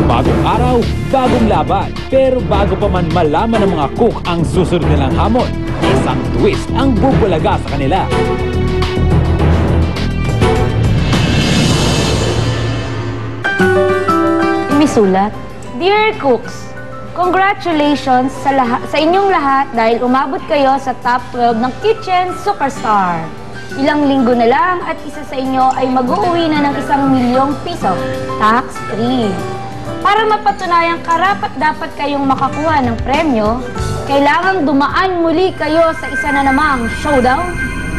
Bagong araw, bagong laban. Pero bago pa man malaman ng mga cook ang susunod nilang hamon, isang twist ang bubulaga sa kanila. May sulat. Dear cooks, congratulations sa inyong lahat dahil umabot kayo sa top 12 ng Kitchen Superstar. Ilang linggo na lang at isa sa inyo ay mag-uuwi na ng 1 milyong piso, tax-free. Para mapatunayang karapat-dapat kayong makakuha ng premyo, kailangang dumaan muli kayo sa isa na namang showdown.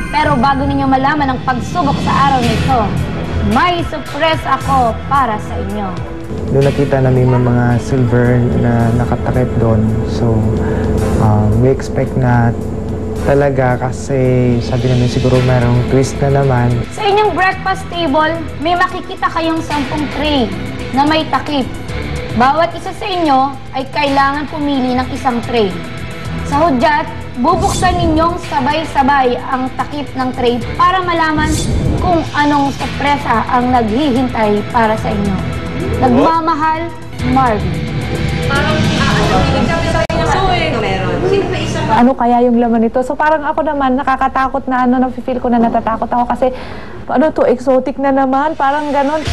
Pero bago ninyo malaman ang pagsubok sa araw nito, may surprise ako para sa inyo. Doon nakita namin mga silver na nakatakip doon. So, we expect na talaga kasi sabi namin siguro merong twist na naman. Sa inyong breakfast table, may makikita kayong 10 tray na may takip. Bawat isa sa inyo ay kailangan pumili ng isang tray. Sa hudyat, bubuksan ninyong sabay-sabay ang takip ng tray para malaman kung anong sorpresa ang naghihintay para sa inyo. Nagmamahal, Marvin. Ano kaya yung laman nito? So parang ako naman, nakakatakot na nafe-feel ko na natatakot ako kasi ano to, exotic na naman, parang ganon.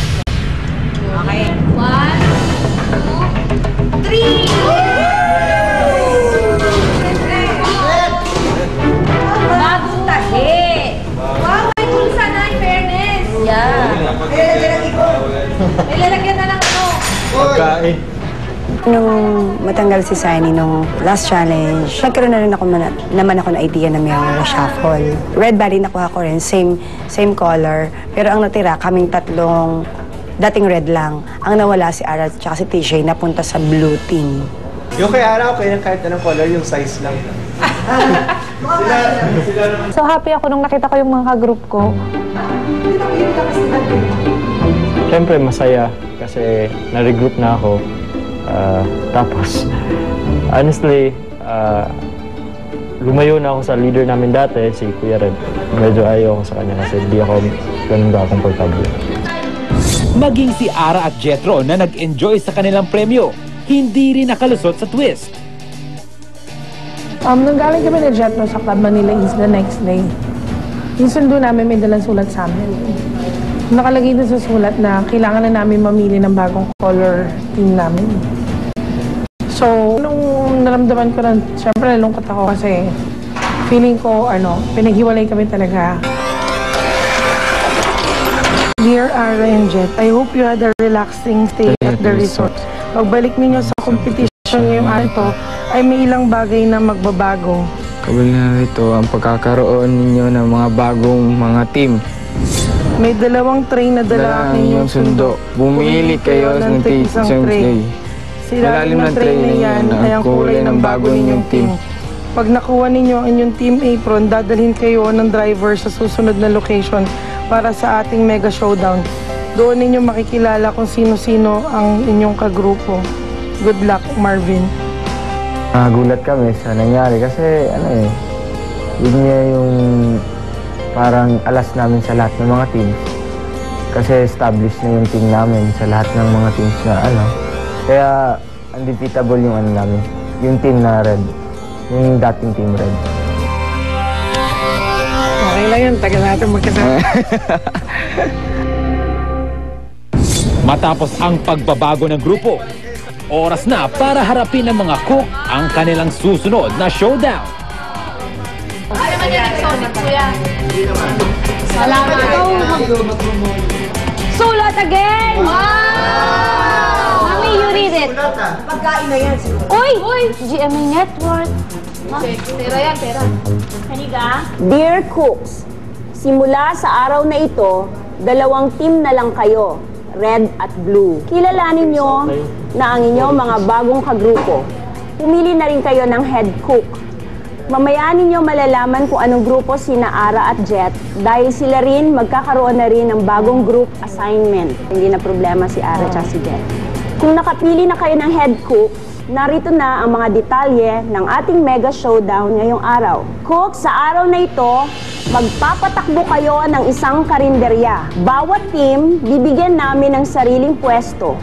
Okay. 1, 2, 3! Bagong tahi! Wow, may pulsa na, in fairness! Yeah. May lalagyan na ng ano. Pagkain. Nung matanggal si Sunny nung last challenge, nagkaroon na rin ako naman ako na idea na mayroong shuffle. Red Valley nakuha ko rin, same color. Pero ang natira, kaming tatlong dating red lang. Ang nawala si Ara at si TJ napunta sa blue team. Yung kay Ara, okay na kahit anong color, yung size lang. So happy ako nung nakita ko yung mga ka-group ko. Siyempre masaya kasi na-regroup na ako. Tapos, honestly, lumayo na ako sa leader namin dati, si Kuya Red. Medyo ayaw ako sa kanya kasi hindi ako ganun ka-comfortable. Maging si Ara at Jethro na nag-enjoy sa kanilang premyo, hindi rin nakalusot sa twist. Nung galing kami na Jethro sa Club Manila is the next day. Yung sundo namin may dalang sulat sa amin. Nakalagay na sa sulat na kailangan na namin mamili ng bagong color team namin. So, nung naramdaman ko na, syempre nalungkot ako kasi feeling ko, pinaghiwalay kami talaga. Dear Ara and Jet, I hope you had a relaxing stay at the resort. Pagbalik ninyo sa competition ngayong araw to, ay may ilang bagay na magbabago. Kabal na rito ang pagkakaroon ninyo ng mga bagong mga team. May 2 tray na dala ninyong sundo. Bumili kayo ng isang tray. Sa ilalim ng tray na yan ay ang kulay ng bago ninyong team. Pag nakuha ninyo ang inyong team apron, dadalhin kayo ng driver sa susunod na location para sa ating mega showdown. Doon ninyo makikilala kung sino-sino ang inyong kagrupo. Good luck, Marvin. Gulat kami sa nangyari kasi yun niya yung parang alas namin sa lahat ng mga teams. Kasi established na yung team namin sa lahat ng mga teams na Kaya undefeatable yung namin. Yung team na red. Yung dating team red. Okay lang yun. Tagal natin magkasama. Matapos ang pagbabago ng grupo, oras na para harapin ng mga cook ang kanilang susunod na showdown. Salamat ako. Sulat again! Wow! Mami, you read it. Pagkain na yan siguro. Uy! GMA Network. Pera yan, pera. Kaniga? Dear Cooks, simula sa araw na ito, 2 team na lang kayo, red at blue. Kilalanin nyo na ang inyong mga bagong kagrupo. Pumili na rin kayo ng head cook. Mamaya ninyo malalaman kung anong grupo sina Ara at Jet dahil sila rin magkakaroon na rin ng bagong group assignment. Hindi na problema si Ara at si Jet. Kung nakapili na kayo ng head cook, narito na ang mga detalye ng ating mega showdown ngayong araw. Cook, sa araw na ito, Magpapatakbo kayo ng isang karinderya. Bawat team, bibigyan namin ng sariling pwesto.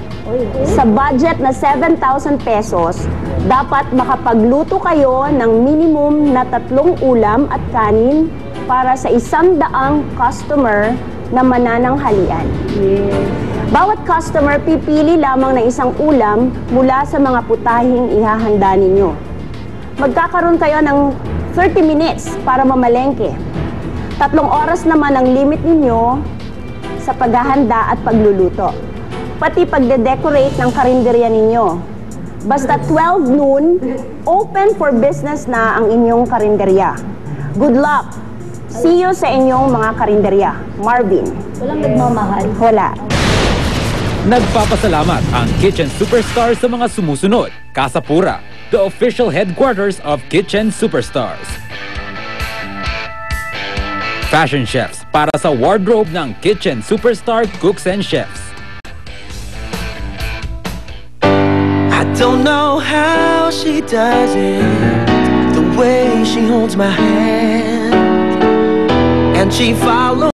Sa budget na 7,000 pesos, dapat makapagluto kayo ng minimum na 3 ulam at kanin para sa 100 customer na manananghalian. Bawat customer pipili lamang ng isang ulam mula sa mga putahing ihahanda ninyo. Magkakaroon kayo ng 30 minutes para mamalengke. 3 oras naman ang limit ninyo sa paghahanda at pagluluto. Pati pagde-decorate ng karinderya ninyo. Basta 12 noon, open for business na ang inyong karinderya. Good luck! See you sa inyong mga karinderya. Marvin. Walang nagmamahal. Wala. Nagpapasalamat ang Kitchen Superstar sa mga sumusunod. Casa Pura, the official headquarters of Kitchen Superstars. Fashion Chefs para sa wardrobe ng Kitchen Superstar Cooks and Chefs. I don't know how she does it, the way she holds my hand, and she follows